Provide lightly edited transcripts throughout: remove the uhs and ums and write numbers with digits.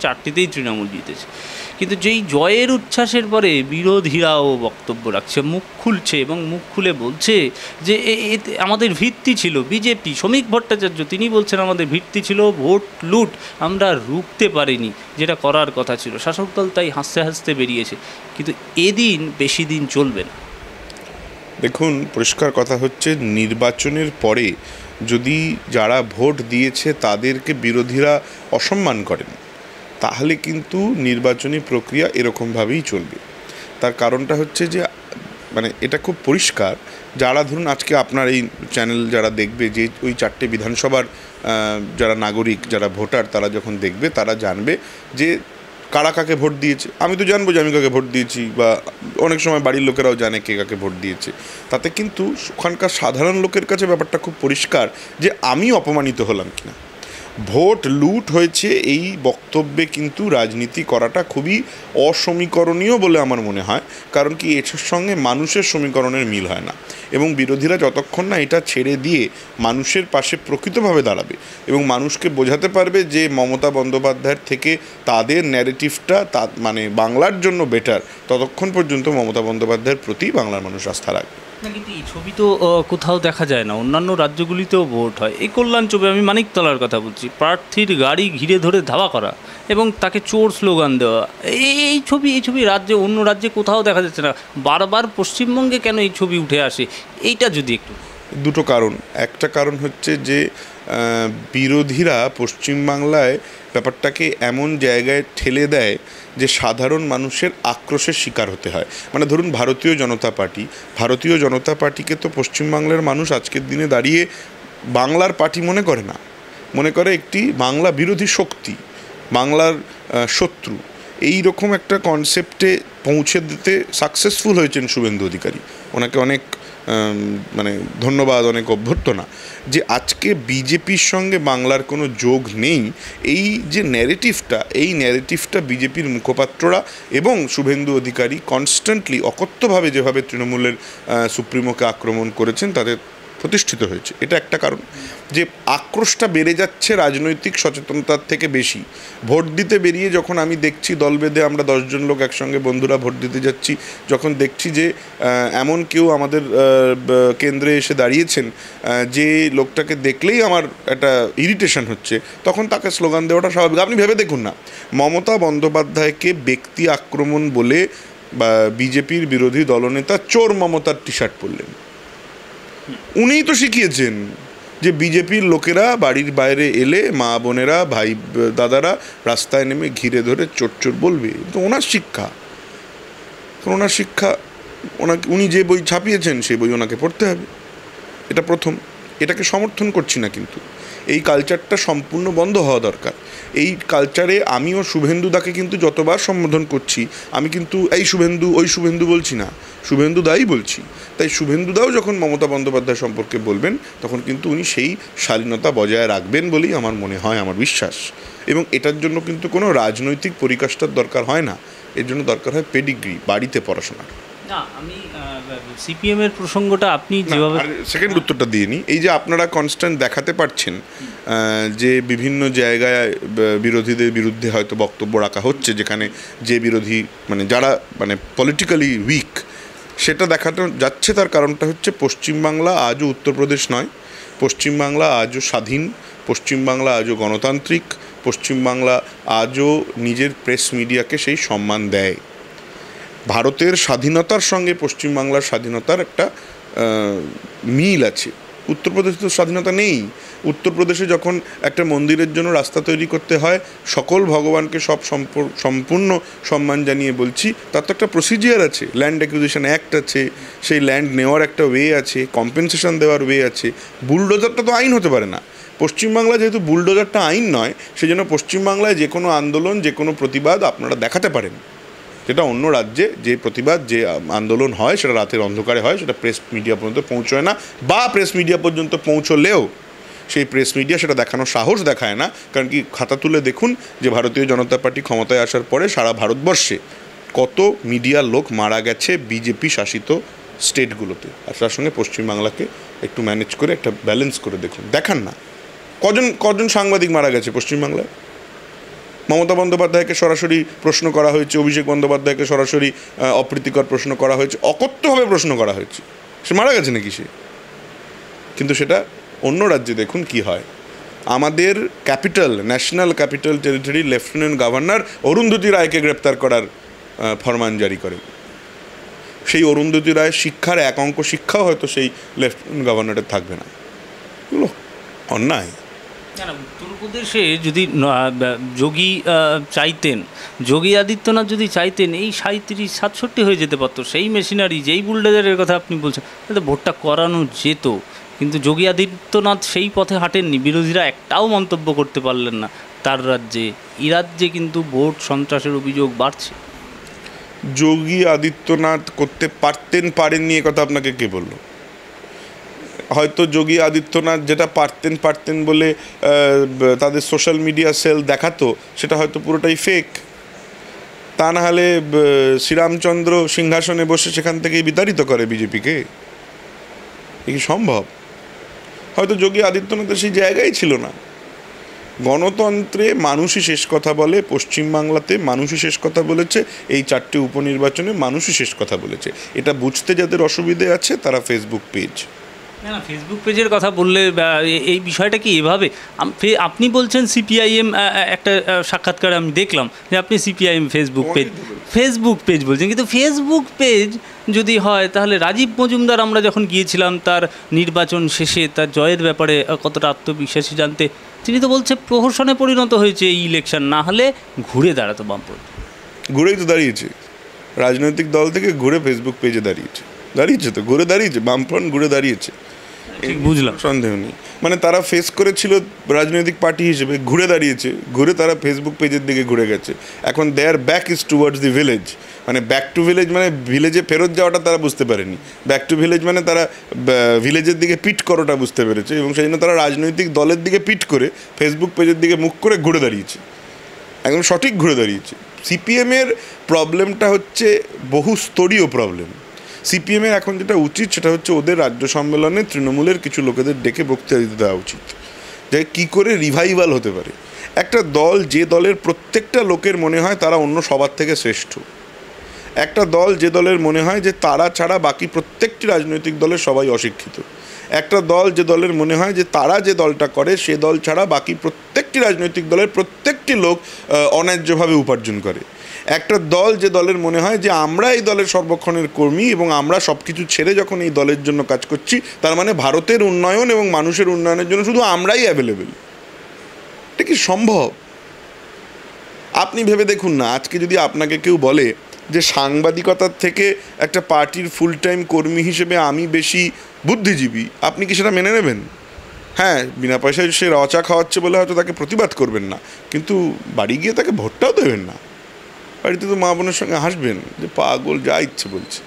4টিতেই তৃণমূল জিতেছে। কিন্তু যেই জয়ের উচ্ছ্বাসের পরে বিরোধীরাও বক্তব্য রাখছে, মুখ খুলছে এবং মুখ খুলে বলছে যে আমাদের ভিত্তি ছিল বিজেপি। শ্রমিক ভট্টাচার্য তিনি বলছেন আমাদের ভিত্তি ছিল ভোট লুট, আমরা রুখতে পারিনি, যেটা করার কথা ছিল। শাসক দল তাই হাসতে হাসতে বেরিয়েছে। কিন্তু এদিন বেশি দিন চলবে না। দেখুন, পরিষ্কার কথা হচ্ছে, নির্বাচনের পরে যদি যারা ভোট দিয়েছে তাদেরকে বিরোধীরা অসম্মান করেন, তাহলে কিন্তু নির্বাচনী প্রক্রিয়া এরকমভাবেই চলবে। তার কারণটা হচ্ছে যে এটা খুব পরিষ্কার, যারা ধরুন আজকে আপনার এই চ্যানেল যারা দেখবে, যে ওই 4টে বিধানসভার যারা নাগরিক, যারা ভোটার, তারা যখন দেখবে তারা জানবে যে কারা কাকে ভোট দিয়েছে। আমি তো জানবো যে আমি কাকে ভোট দিয়েছি, বা অনেক সময় বাড়ির লোকেরাও জানে কে কাকে ভোট দিয়েছে। তাতে কিন্তু ওখানকার সাধারণ লোকের কাছে ব্যাপারটা খুব পরিষ্কার যে আমি অপমানিত হলাম কিনা। ভোট লুট হয়েছে এই বক্তব্যে কিন্তু রাজনীতি করাটা খুবই অসমীকরণীয় বলে আমার মনে হয়। কারণ কি, এর সঙ্গে মানুষের সমীকরণের মিল হয় না। এবং বিরোধীরা যতক্ষণ না এটা ছেড়ে দিয়ে মানুষের পাশে প্রকৃতভাবে দাঁড়াবে এবং মানুষকে বোঝাতে পারবে যে মমতা বন্দ্যোপাধ্যায়ের থেকে তাদের ন্যারেটিভটা বাংলার জন্য বেটার, ততক্ষণ পর্যন্ত মমতা বন্দ্যোপাধ্যায়ের প্রতি বাংলার মানুষ আস্থা রাখবে না। কিন্তু এই ছবি তো কোথাও দেখা যায় না, অন্যান্য রাজ্যগুলিতেও ভোট হয়। এই কল্যাণ ছবি, আমি মানিকতলার কথা বলছি, প্রার্থীর গাড়ি ঘিরে ধরে ধাওয়া করা এবং তাকে চোর স্লোগান দেওয়া, এই ছবি রাজ্যে, অন্য রাজ্যে কোথাও দেখা যাচ্ছে না। বারবার পশ্চিমবঙ্গে কেন এই ছবি উঠে আসে, এইটা যদি একটু। দুটো কারণ। একটা কারণ হচ্ছে যে বিরোধীরা পশ্চিমবাংলায় ব্যাপারটাকে এমন জায়গায় ঠেলে দেয় যে সাধারণ মানুষের আক্রোশের শিকার হতে হয়। ধরুন ভারতীয় জনতা পার্টিকে তো পশ্চিমবাংলার মানুষ আজকের দিনে দাঁড়িয়ে বাংলার পার্টি মনে করে না, মনে করে একটি বাংলা বিরোধী শক্তি, বাংলার শত্রু। এই রকম একটা কনসেপ্টে পৌঁছে দিতে সাকসেসফুল হয়েছেন শুভেন্দু অধিকারী। ওনাকে অনেক ধন্যবাদ, অনেক অভ্যর্থনা, যে আজকে বিজেপির সঙ্গে বাংলার কোনো যোগ নেই। এই যে ন্যারেটিভটা বিজেপির মুখপাত্ররা এবং শুভেন্দু অধিকারী কনস্ট্যান্টলি অকথ্যভাবে যেভাবে তৃণমূলের সুপ্রিমোকে আক্রমণ করেছেন, তাদের প্রতিষ্ঠিত হয়েছে। এটা একটা কারণ, যে আক্রোশটা বেড়ে যাচ্ছে রাজনৈতিক সচেতনতার থেকে বেশি। ভোট দিতে বেরিয়ে যখন আমি দেখছি দল বেঁধে আমরা 10 জন লোক একসঙ্গে বন্ধুরা ভোট দিতে যাচ্ছি, যখন দেখছি যে এমন কেউ আমাদের কেন্দ্রে এসে দাঁড়িয়েছেন যে লোকটাকে দেখলেই আমার একটা ইরিটেশন হচ্ছে, তখন তাকে স্লোগান দেওয়াটা স্বাভাবিক। আপনি ভেবে দেখুন না, মমতা বন্দ্যোপাধ্যায়কে ব্যক্তি আক্রমণ বলে বা বিজেপির বিরোধী দলনেতা চোর মমতার টি শার্ট পরলেন। উনিই তো শিখিয়েছেন যে বিজেপির লোকেরা বাড়ির বাইরে এলে মা বোনেরা, ভাই দাদারা রাস্তায় নেমে ঘিরে ধরে চোর চোর বলবে। তো ওনার শিক্ষা উনি যে বই ছাপিয়েছেন সেই বই ওনাকে পড়তে হবে। এটা প্রথম। এটাকে সমর্থন করছি না, কিন্তু এই কালচারটা সম্পূর্ণ বন্ধ হওয়া দরকার। এই কালচারে আমিও শুভেন্দুদাকে কিন্তু যতবার সম্বোধন করছি, আমি কিন্তু এই শুভেন্দু ওই শুভেন্দু বলছি না, শুভেন্দুদাই বলছি। তাই শুভেন্দুদাও যখন মমতা বন্দ্যোপাধ্যায় সম্পর্কে বলবেন, তখন কিন্তু উনি সেই শালীনতা বজায় রাখবেন বলেই আমার মনে হয়, আমার বিশ্বাস। এবং এটার জন্য কিন্তু কোনো রাজনৈতিক পরিকাষ্ঠার দরকার হয় না, এর জন্য দরকার হয় পেডিগ্রি, বাড়িতে পড়াশোনার। না, আমি সিপিএমের প্রসঙ্গটা আপনি যেভাবে সেকেন্ড উত্তরটা দিয়ে নিই। এই যে আপনারা কনস্ট্যান্ট দেখাতে পারছেন যে বিভিন্ন জায়গায় বিরোধীদের বিরুদ্ধে হয়তো বক্তব্য রাখা হচ্ছে, যেখানে যে বিরোধী যারা পলিটিক্যালি উইক, সেটা দেখাতে যাচ্ছে। তার কারণটা হচ্ছে পশ্চিমবাংলা আজও উত্তরপ্রদেশ নয়, পশ্চিমবাংলা আজও স্বাধীন, পশ্চিমবাংলা আজও গণতান্ত্রিক, পশ্চিমবাংলা আজও নিজের প্রেস মিডিয়াকে সেই সম্মান দেয়। ভারতের স্বাধীনতার সঙ্গে পশ্চিমবাংলার স্বাধীনতার একটা মিল আছে। উত্তরপ্রদেশে তো স্বাধীনতা নেই। উত্তরপ্রদেশে যখন একটা মন্দিরের জন্য রাস্তা তৈরি করতে হয়, সকল ভগবানকে সম্পূর্ণ সম্মান জানিয়ে বলছি, তার তো একটা প্রসিজিয়ার আছে, ল্যান্ড অ্যাকুইজিশন অ্যাক্ট আছে, সেই ল্যান্ড নেওয়ার একটা ওয়ে আছে, কম্পেনসেশন দেওয়ার ওয়ে আছে। বুলডোজারটা তো আইন হতে পারে না। পশ্চিমবাংলা যেহেতু বুলডোজারটা আইন নয়, সেজন্য পশ্চিমবাংলায় যে কোনো আন্দোলন, যে কোনো প্রতিবাদ আপনারা দেখাতে পারেন, যেটা অন্য রাজ্যে যে প্রতিবাদ, যে আন্দোলন হয়, সেটা রাতের অন্ধকারে হয়, সেটা প্রেস মিডিয়া পর্যন্ত পৌঁছয় না, বা প্রেস মিডিয়া পর্যন্ত পৌঁছলেও সেই প্রেস মিডিয়া সেটা দেখানোর সাহস দেখায় না। কারণ কি, খাতা তুলে দেখুন যে ভারতীয় জনতা পার্টি ক্ষমতায় আসার পরে সারা ভারতবর্ষে কত মিডিয়ার লোক মারা গেছে বিজেপি শাসিত স্টেটগুলোতে, আর তার সঙ্গে পশ্চিমবাংলাকে একটু ম্যানেজ করে একটা ব্যালেন্স করে দেখুন, দেখান না। কজন সাংবাদিক মারা গেছে পশ্চিমবাংলায়? মমতা বন্দ্যোপাধ্যায়কে সরাসরি প্রশ্ন করা হয়েছে, অভিষেক বন্দ্যোপাধ্যায়কে সরাসরি অপ্রীতিকর প্রশ্ন করা হয়েছে, অকথ্যভাবে প্রশ্ন করা হয়েছে। সে মারা গেছে নাকি সে? কিন্তু সেটা অন্য রাজ্যে দেখুন কি হয়। আমাদের capital, national capital territory lieutenant governor Arundhati রায়কে গ্রেপ্তার করার ফরমান জারি করে। সেই অরুন্ধতী রায় শিক্ষার এক অঙ্ক শিক্ষাও হয়তো সেই লেফটেন্যান্ট গভর্নরের থাকবে না। এগুলো অন্যায়। উত্তরপ্রদেশে যদি যোগী আদিত্যনাথ যদি চাইতেন, এই 37-67 হয়ে যেতে পারতো। সেই মেশিনারি, যেই বুলডোজারের কথা আপনি বলছেন, তাতে ভোটটা করানো যেত। কিন্তু যোগী আদিত্যনাথ সেই পথে হাঁটেননি। বিরোধীরা একটাও মন্তব্য করতে পারলেন না তার রাজ্যে। এই রাজ্যে কিন্তু ভোট সন্ত্রাসের অভিযোগ বাড়ছে। যোগী আদিত্যনাথ করতে পারেননি এ কথা আপনাকে কে বলল? হয়তো যোগী আদিত্যনাথ যেটা পারতেন বলে তাদের সোশ্যাল মিডিয়া সেল দেখাতো, সেটা হয়তো পুরোটাই ফেক। তা না হলে শ্রীরামচন্দ্র সিংহাসনে বসে সেখান থেকেই বিতাড়িত করে বিজেপিকে? এ কি সম্ভব? হয়তো যোগী আদিত্যনাথের সেই জায়গায় ছিল না। গণতন্ত্রে মানুষই শেষ কথা বলে। পশ্চিমবাংলাতে মানুষই শেষ কথা বলেছে। এই 4টে উপনির্বাচনে মানুষই শেষ কথা বলেছে। এটা বুঝতে যাদের অসুবিধে আছে তারা ফেসবুক পেজ, না ফেসবুক পেজের কথা বললে এই বিষয়টা কি এভাবে? আপনি বলছেন সিপিআইএম, একটা সাক্ষাৎকারে আমি দেখলাম যে আপনি সিপিআইএম ফেসবুক পেজ বলছেন, কিন্তু ফেসবুক পেজ যদি হয় তাহলে রাজীব মজুমদার, আমরা যখন গিয়েছিলাম তার নির্বাচন শেষে তার জয়ের ব্যাপারে কতটা আত্মবিশ্বাসী জানতে, তিনি তো বলছে প্রহসনে পরিণত হয়েছে এই ইলেকশন, না হলে ঘুরে দাঁড়াতো বামফ্রন্ট। ঘুরেই তো দাঁড়িয়েছে, রাজনৈতিক দল থেকে ঘুরে ফেসবুক পেজে দাঁড়িয়েছে তো ঘুরে দাঁড়িয়েছে, বামফ্রন্ট ঘুরে দাঁড়িয়েছে, বুঝলাম, সন্দেহ নেই। মানে তারা ফেস করেছিল রাজনৈতিক পার্টি হিসেবে, ঘুরে দাঁড়িয়েছে, ঘুরে তারা ফেসবুক পেজের দিকে ঘুরে গেছে। এখন there back is towards the village. মানে ব্যাক টু ভিলেজ মানে ভিলেজে ফেরত যাওয়াটা তারা বুঝতে পারেনি। ব্যাক টু ভিলেজ মানে তারা ভিলেজের দিকে পিট করাটা বুঝতে পেরেছে, এবং সেই জন্য তারা রাজনৈতিক দলের দিকে পিট করে ফেসবুক পেজের দিকে মুখ করে ঘুরে দাঁড়িয়েছে, একদম সঠিক ঘুরে দাঁড়িয়েছে। সিপিএমের প্রবলেমটা হচ্ছে বহুস্তরীয় প্রবলেম। সিপিএমের এখন যেটা উচিত সেটা হচ্ছে ওদের রাজ্য সম্মেলনে তৃণমূলের কিছু লোকেদের ডেকে বক্তৃতা দিতে দেওয়া উচিত, যে কী করে রিভাইভাল হতে পারে। একটা দল, যে দলের প্রত্যেকটা লোকের মনে হয় তারা অন্য সবার থেকে শ্রেষ্ঠ, একটা দল যে দলের মনে হয় যে তারা ছাড়া বাকি প্রত্যেকটি রাজনৈতিক দলের সবাই অশিক্ষিত, একটা দল যে দলের মনে হয় যে তারা যে দলটা করে সে দল ছাড়া বাকি প্রত্যেকটি রাজনৈতিক দলের প্রত্যেকটি লোক অন্যায্যভাবে উপার্জন করে, একটা দল যে দলের মনে হয় যে আমরা এই দলের সর্বক্ষণের কর্মী এবং আমরা সব কিছু ছেড়ে যখন এই দলের জন্য কাজ করছি, তার মানে ভারতের উন্নয়ন এবং মানুষের উন্নয়নের জন্য শুধু আমরাই অ্যাভেলেবেল। এটা কি সম্ভব? আপনি ভেবে দেখুন না, আজকে যদি আপনাকে কেউ বলে যে সাংবাদিকতার থেকে একটা পার্টির ফুল টাইম কর্মী হিসেবে আমি বেশি বুদ্ধিজীবী, আপনি কি সেটা মেনে নেবেন? হ্যাঁ, বিনা পয়সায় সে রচা খাওয়াচ্ছে বলে হয়তো তাকে প্রতিবাদ করবেন না, কিন্তু বাড়ি গিয়ে তাকে ভোটটাও দেবেন না। বাড়িতে তো মা বোনের সঙ্গে হাসবেন যে পাগল যা ইচ্ছে বলছে।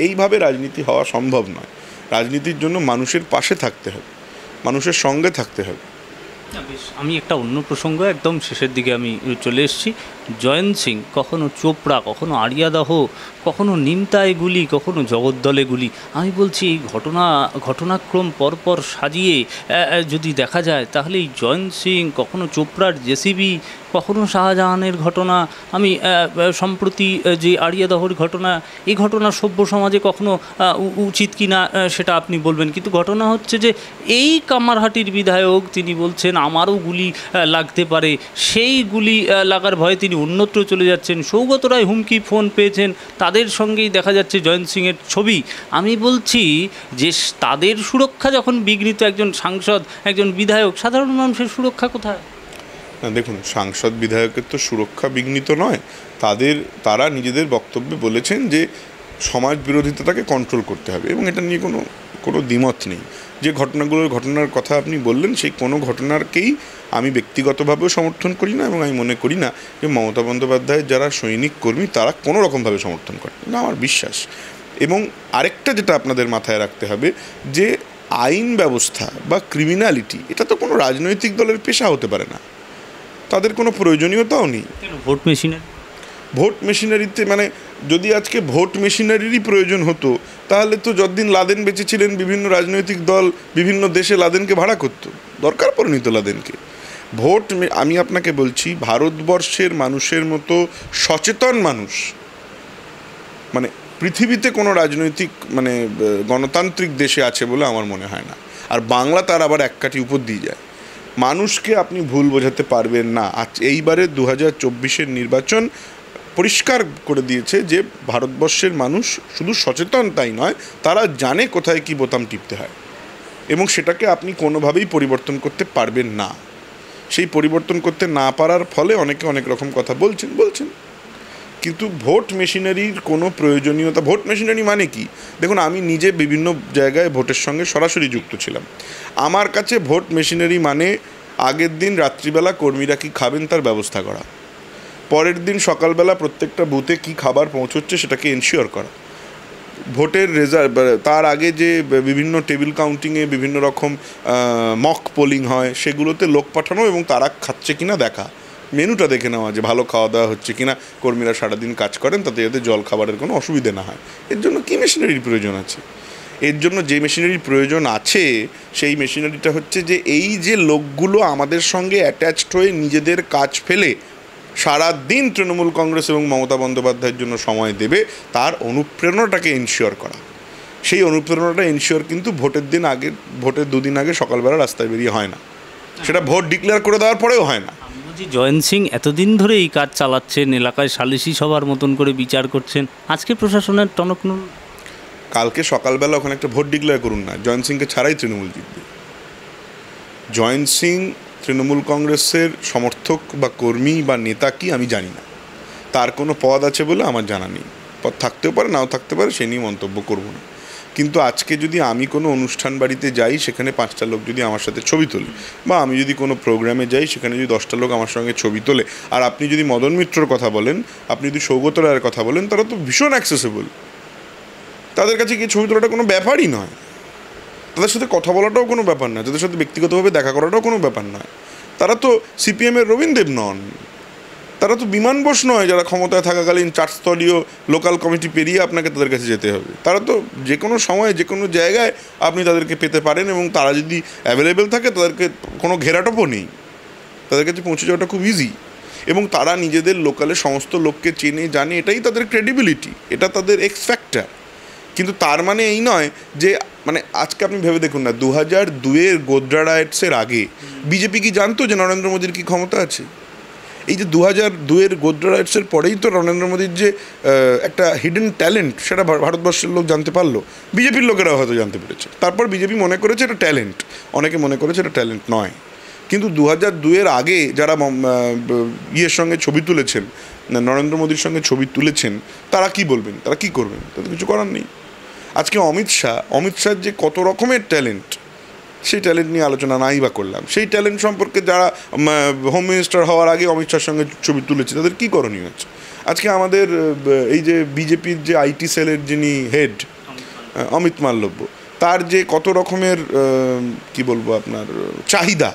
এইভাবে রাজনীতি হওয়া সম্ভব নয়। রাজনীতির জন্য মানুষের পাশে থাকতে হবে, মানুষের সঙ্গে থাকতে হবে। বেশ, আমি একটা অন্য প্রসঙ্গ, একদম শেষের দিকে আমি চলে এসেছি। জয়ন্ত সিং, কখনো চোপড়া, কখনো আরিয়াদহ, কখনো নিমতায় গুলি, কখনো জগদ্দলে গুলি। আমি বলছি এই ঘটনাক্রম পরপর সাজিয়ে যদি দেখা যায় তাহলে এই জয়ন্ত সিং, কখনো চোপড়ার জেসিবি, কখনো শাহজাহানের ঘটনা, আমি সম্প্রতি যে আরিয়াদহর ঘটনা, এই ঘটনা সভ্য সমাজে কখনো উচিত কি না সেটা আপনি বলবেন, কিন্তু ঘটনা হচ্ছে যে এই কামারহাটির বিধায়ক তিনি বলছেন আমারও গুলি লাগতে পারে, সেই গুলি লাগার ভয়ে তিনি অন্যত্র চলে যাচ্ছেন। সৌগত রায় হুমকি ফোন পেয়েছেন, তাদের সঙ্গেই দেখা যাচ্ছে জয়ন্ত সিংয়ের ছবি। আমি বলছি যে তাদের সুরক্ষা যখন বিঘ্নিত, একজন সাংসদ, একজন বিধায়ক, সাধারণ মানুষের সুরক্ষা কোথায়? না দেখুন, সাংসদ বিধায়কের তো সুরক্ষা বিঘ্নিত নয়, তারা নিজেদের বক্তব্যে বলেছেন যে সমাজ বিরোধিতাটাকে কন্ট্রোল করতে হবে, এবং এটা নিয়ে কোনো দ্বিমত নেই। যে ঘটনার কথা আপনি বললেন, সেই কোনো ঘটনারকেই আমি ব্যক্তিগতভাবেও সমর্থন করি না, এবং আমি মনে করি না যে মমতা বন্দ্যোপাধ্যায়ের যারা সৈনিক কর্মী তারা কোনো রকমভাবে সমর্থন করে না, আমার বিশ্বাস। এবং আরেকটা যেটা আপনাদের মাথায় রাখতে হবে, যে আইন ব্যবস্থা বা ক্রিমিনালিটি এটা তো কোনো রাজনৈতিক দলের পেশা হতে পারে না, তাদের কোনো প্রয়োজনীয়তাও নেই। ভোট মেশিনারিতে মানে যদি আজকে ভোট মেশিনারিরই প্রয়োজন হতো, তাহলে তো যতদিন লাদেন বেঁচে ছিলেন বিভিন্ন রাজনৈতিক দল বিভিন্ন দেশে লাদেনকে ভাড়া করতো, দরকার পড়েনি তো লাদেনকে। আমি আপনাকে বলছি, ভারতবর্ষের মানুষের মতো সচেতন মানুষ মানে পৃথিবীতে কোনো রাজনৈতিক মানে গণতান্ত্রিক দেশে আছে বলে আমার মনে হয় না। আর বাংলা তার আবার এক কাঠি উপর দিয়ে যায়। মানুষকে আপনি ভুল বোঝাতে পারবেন না। আজ এইবারে 2024-এর নির্বাচন পরিষ্কার করে দিয়েছে যে ভারতবর্ষের মানুষ শুধু সচেতন তাই নয়, তারা জানে কোথায় কি বোতাম টিপতে হয়, এবং সেটাকে আপনি কোনোভাবেই পরিবর্তন করতে পারবেন না। সেই পরিবর্তন করতে না পারার ফলে অনেকে অনেক রকম কথা বলছেন। কিন্তু ভোট মেশিনারির কোনো প্রয়োজনীয়তা, ভোট মেশিনারি মানে কি? দেখুন, আমি নিজে বিভিন্ন জায়গায় ভোটের সঙ্গে সরাসরি যুক্ত ছিলাম। আমার কাছে ভোট মেশিনারি মানে আগের দিন রাত্রিবেলা কর্মীরা কি খাবেন তার ব্যবস্থা করা, পরের দিন সকালবেলা প্রত্যেকটা বুথে কি খাবার পৌঁছচ্ছে সেটাকে এনশিওর করা, ভোটের রেজাল্ট তার আগে যে বিভিন্ন টেবিল কাউন্টিংয়ে বিভিন্ন রকম মক পোলিং হয় সেগুলোতে লোক পাঠানো এবং তারা খাচ্ছে কিনা দেখা, মেনুটা দেখে নেওয়া যে ভালো খাওয়া দাওয়া হচ্ছে কিনা, কর্মীরা সারাদিন কাজ করেন তাতে যাতে জল খাবারের কোনো অসুবিধে না হয়। এর জন্য কী মেশিনারির প্রয়োজন আছে? এর জন্য যে মেশিনারির প্রয়োজন আছে সেই মেশিনারিটা হচ্ছে যে এই যে লোকগুলো আমাদের সঙ্গে অ্যাটাচড হয়ে নিজেদের কাজ ফেলে সারা দিন তৃণমূল কংগ্রেস এবং মমতা বন্দ্যোপাধ্যায়ের জন্য সময় দেবে, তার অনুপ্রেরণাটাকে এনশিওর করা। সেই অনুপ্রেরণাটা এনশিওর কিন্তু ভোটের দুদিন আগে সকালবেলা রাস্তায় বেরিয়ে হয় না, সেটা ভোট ডিক্লেয়ার করে দেওয়ার পরেও হয় না। জয়ন্ত সিং এতদিন ধরে এই কাজ চালাচ্ছেন, এলাকায় সালিশি সভার মতন করে বিচার করছেন, আজকে প্রশাসনের টনকনল। কালকে সকালবেলা ওখানে একটা ভোট ডিক্লেয়ার করুন না, জয়ন্ত সিংকে ছাড়াই তৃণমূল জিতবে। জয়ন্ত সিং তৃণমূল কংগ্রেসের সমর্থক বা কর্মী বা নেতা কি আমি জানি না, তার কোনো পদ আছে বলে আমার জানা নেই। পদ থাকতেও পারে, নাও থাকতে পারে, সে নিয়ে মন্তব্য করব না। কিন্তু আজকে যদি আমি কোনো অনুষ্ঠান বাড়িতে যাই, সেখানে 5টা লোক যদি আমার সাথে ছবি তোলে, বা আমি যদি কোনো প্রোগ্রামে যাই সেখানে যদি 10টা লোক আমার সঙ্গে ছবি তোলে, আর আপনি যদি মদন মিত্রর কথা বলেন, আপনি যদি সৌগত রায়ের কথা বলেন, তারা তো ভীষণ অ্যাক্সেসেবল। তাদের কাছে গিয়ে ছবি তোলাটা কোনো ব্যাপারই নয়, তাদের সাথে কথা বলাটাও কোনো ব্যাপার নয়, তাদের সাথে ব্যক্তিগতভাবে দেখা করাটাও কোনো ব্যাপার নয়। তারা তো সিপিএমের রবীন্দ্রদেব নন, তারা তো বিমান বোস নয় যারা ক্ষমতায় থাকাকালীন 4 স্তরীয় লোকাল কমিটি পেরিয়ে আপনাকে তাদের কাছে যেতে হবে। তারা তো যে কোনো সময় যে কোনো জায়গায় আপনি তাদেরকে পেতে পারেন, এবং তারা যদি অ্যাভেলেবেল থাকে তাদেরকে কোনো ঘেরাটোপও নেই, তাদের কাছে পৌঁছে যাওয়াটা খুব ইজি। এবং তারা নিজেদের লোকালে সমস্ত লোককে চেনে জানে, এটাই তাদের ক্রেডিবিলিটি, এটা তাদের এক্স ফ্যাক্টর। কিন্তু তার মানে এই নয় যে মানে আজকে আপনি ভেবে দেখুন না, 2002-এর গোদ্রা রাইটসের আগে বিজেপি কি জানতো যে নরেন্দ্র মোদীর কী ক্ষমতা আছে? এই যে 2002-এর গোদ্রা রাইটসের পরেই তো নরেন্দ্র মোদীর যে একটা হিডেন ট্যালেন্ট সেটা ভারতবর্ষের লোক জানতে পারলো, বিজেপির লোকেরাও হয়তো জানতে পেরেছে। তারপর বিজেপি মনে করেছে এটা ট্যালেন্ট, অনেকে মনে করেছে এটা ট্যালেন্ট নয়। কিন্তু 2002-এর আগে যারা ইয়ের সঙ্গে ছবি তুলেছেন, নরেন্দ্র মোদীর সঙ্গে ছবি তুলেছেন, তারা কি বলবেন, তারা কি করবেন? তাদের কিছু করার নেই। আজকে অমিত শাহর যে কত রকমের ট্যালেন্ট, সেই ট্যালেন্ট নিয়ে আলোচনা নাই বা করলাম। সেই ট্যালেন্ট সম্পর্কে যারা হোম মিনিস্টার হওয়ার আগে অমিত শাহর সঙ্গে ছবি তুলেছে, তাদের কী করণীয় আছে? আজকে আমাদের এই যে বিজেপির যে আইটি সেলের যিনি হেড অমিত মাল্লব্য, তার যে কত রকমের কি বলবো আপনার চাহিদা,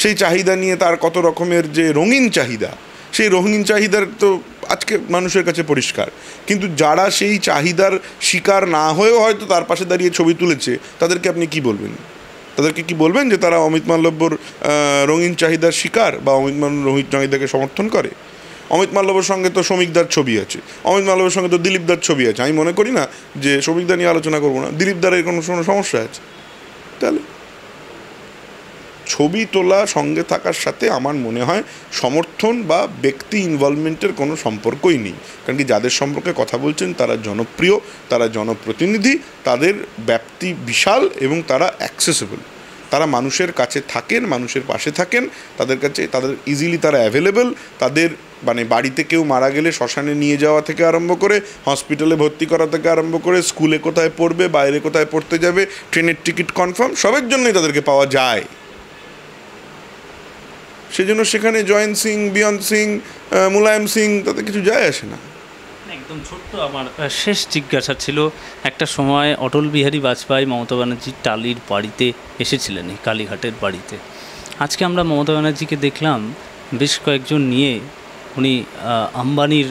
সেই চাহিদা নিয়ে তার কত রকমের যে রঙিন চাহিদা, সেই রঙিন চাহিদার তো আজকে মানুষের কাছে পরিষ্কার। কিন্তু যারা সেই চাহিদার শিকার না হয়েও হয়তো তার পাশে দাঁড়িয়ে ছবি তুলেছে, তাদেরকে আপনি কি বলবেন? তাদেরকে কি বলবেন যে তারা অমিত মাল্লব্যর রঙিন চাহিদার শিকার বা অমিত মাল্লব্য রঙিন চাহিদাকে সমর্থন করে? অমিত মাল্লব্যর সঙ্গে তো শ্রমিকদার ছবি আছে, অমিত মাল্লব্যর সঙ্গে তো দিলীপদার ছবি আছে। আমি মনে করি না যে শ্রমিকদা নিয়ে আলোচনা করবো না, দিলীপদারের কোনো সমস্যা আছে? তাহলে ছবি তোলা সঙ্গে থাকার সাথে আমার মনে হয় সমর্থন বা ব্যক্তি ইনভলভমেন্টের কোনো সম্পর্কই নেই। কারণ কি, যাদের সম্পর্কে কথা বলছেন তারা জনপ্রিয়, তারা জনপ্রতিনিধি, তাদের ব্যাপ্তি বিশাল এবং তারা অ্যাক্সেসেবল, তারা মানুষের কাছে থাকেন, মানুষের পাশে থাকেন, তাদের কাছে তাদের ইজিলি তারা অ্যাভেলেবেল। তাদের মানে বাড়িতে কেউ মারা গেলে শ্মশানে নিয়ে যাওয়া থেকে আরম্ভ করে, হসপিটালে ভর্তি করা থেকে আরম্ভ করে, স্কুলে কোথায় পড়বে, বাইরে কোথায় পড়তে যাবে, ট্রেনের টিকিট কনফার্ম, সবের জন্যই তাদেরকে পাওয়া যায়। সেজন্য সেখানে জয়ন্ত সিং, বিয়ন্ত সিং, মুলায়ম সিং, তাতে কিছু যায় আসে না। একদম ছোট্ট আমার শেষ জিজ্ঞাসা ছিল, একটা সময় অটল বিহারী বাজপেয়ী মমতা ব্যানার্জির টালির বাড়িতে এসেছিলেন, কালীঘাটের বাড়িতে। আজকে আমরা মমতা ব্যানার্জিকে দেখলাম বেশ কয়েকজন নিয়ে উনি আম্বানির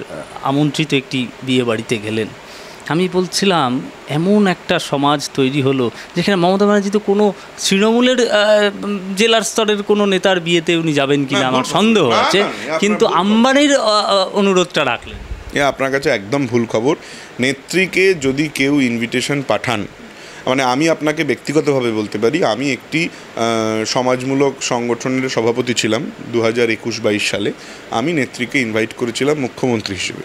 আমন্ত্রিত একটি বিয়ে বাড়িতে গেলেন। আমি বলছিলাম এমন একটা সমাজ তৈরি হলো যেখানে মমতা ব্যানার্জি তো কোনো তৃণমূলের জেলার স্তরের কোনো নেতার বিয়েতে উনি যাবেন কিনা আমার সন্দেহ আছে, কিন্তু আম্বানির অনুরোধটা রাখলেন। আপনার কাছে একদম ভুল খবর। নেত্রীকে যদি কেউ ইনভিটেশন পাঠান, মানে আমি আপনাকে ব্যক্তিগতভাবে বলতে পারি, আমি একটি সমাজমূলক সংগঠনের সভাপতি ছিলাম 2021-22 সালে। আমি নেত্রীকে ইনভাইট করেছিলাম মুখ্যমন্ত্রী হিসেবে।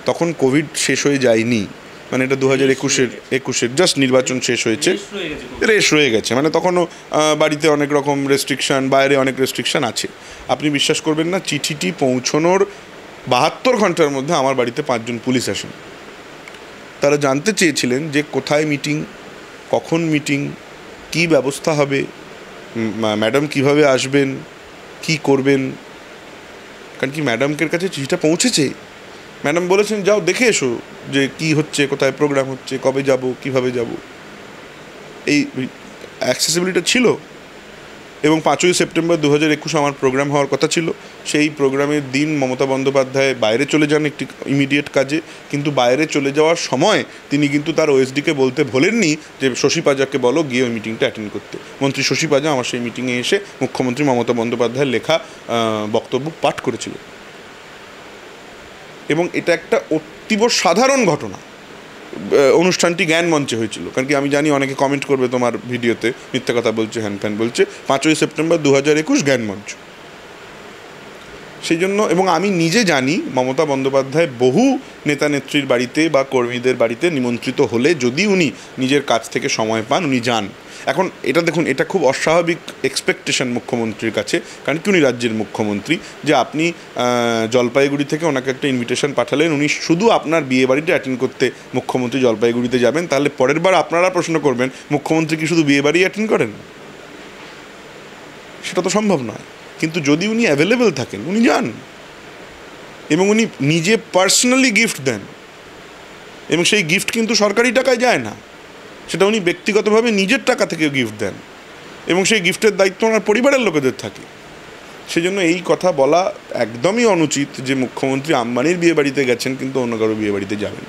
তখন কোভিড শেষ হয়ে যায়নি, মানে এটা 2021-এর জাস্ট নির্বাচন শেষ হয়েছে, রেশ রয়ে গেছে, মানে তখনও বাড়িতে অনেক রকম রেস্ট্রিকশান, বাইরে অনেক রেস্ট্রিকশান আছে। আপনি বিশ্বাস করবেন না, চিঠিটি পৌঁছনোর 72 ঘন্টার মধ্যে আমার বাড়িতে 5 জন পুলিশ আসেন। তারা জানতে চেয়েছিলেন যে কোথায় মিটিং, কখন মিটিং, কি ব্যবস্থা হবে, ম্যাডাম কিভাবে আসবেন, কি করবেন। কারণ কি ম্যাডামকের কাছে চিঠিটা পৌঁছেছে, ম্যাডাম বলেছেন যাও দেখে এসো যে কি হচ্ছে, কোথায় প্রোগ্রাম হচ্ছে, কবে যাব, কিভাবে যাব। এই অ্যাক্সেসিবিলিটি ছিল। এবং 5ই সেপ্টেম্বর 2021 আমার প্রোগ্রাম হওয়ার কথা ছিল। সেই প্রোগ্রামের দিন মমতা বন্দ্যোপাধ্যায় বাইরে চলে যান একটি ইমিডিয়েট কাজে, কিন্তু বাইরে চলে যাওয়ার সময় তিনি কিন্তু তার ওএসডিকে বলতে ভোলেননি যে শশী পাজাকে বলো গিয়ে ওই মিটিংটা অ্যাটেন্ড করতে। মন্ত্রী শশী পাজা আমার সেই মিটিংয়ে এসে মুখ্যমন্ত্রী মমতা বন্দ্যোপাধ্যায়ের লেখা বক্তব্য পাঠ করেছিল। এবং এটা একটা অতীব সাধারণ ঘটনা। অনুষ্ঠানটি জ্ঞান মঞ্চে হয়েছিল, কারণ কি আমি জানি অনেকে কমেন্ট করবে তোমার ভিডিওতে মিথ্যা কথা বলছে, হ্যান ফ্যান বলছে। 5ই সেপ্টেম্বর 2021 জ্ঞান মঞ্চ। সেই জন্য, এবং আমি নিজে জানি মমতা বন্দ্যোপাধ্যায় বহু নেতা নেত্রীর বাড়িতে বা কর্মীদের বাড়িতে নিমন্ত্রিত হলে যদি উনি নিজের কাছ থেকে সময় পান উনি যান। এখন এটা দেখুন, এটা খুব অস্বাভাবিক এক্সপেকটেশন মুখ্যমন্ত্রীর কাছে, কারণ কি উনি রাজ্যের মুখ্যমন্ত্রী, যে আপনি জলপাইগুড়ি থেকে ওনাকে একটা ইনভিটেশন পাঠালেন, উনি শুধু আপনার বিয়ে বাড়িতে অ্যাটেন্ড করতে মুখ্যমন্ত্রী জলপাইগুড়িতে যাবেন। তাহলে পরের বার আপনারা প্রশ্ন করবেন মুখ্যমন্ত্রী কি শুধু বিয়ে বাড়ি অ্যাটেন্ড করেন? সেটা তো সম্ভব নয়। কিন্তু যদি উনি অ্যাভেলেবেল থাকেন উনি যান, এবং উনি নিজে পার্সোনালি গিফট দেন, এবং সেই গিফট কিন্তু সরকারি টাকায় যায় না, সেটা উনি ব্যক্তিগতভাবে নিজের টাকা থেকে গিফট দেন, এবং সেই গিফটের দায়িত্ব ওনার পরিবারের লোকেদের থাকে। সেই জন্য এই কথা বলা একদমই অনুচিত যে মুখ্যমন্ত্রী আম্বানির বিয়ে বাড়িতে গেছেন কিন্তু অন্য কারো বিয়ে বাড়িতে যাবেন।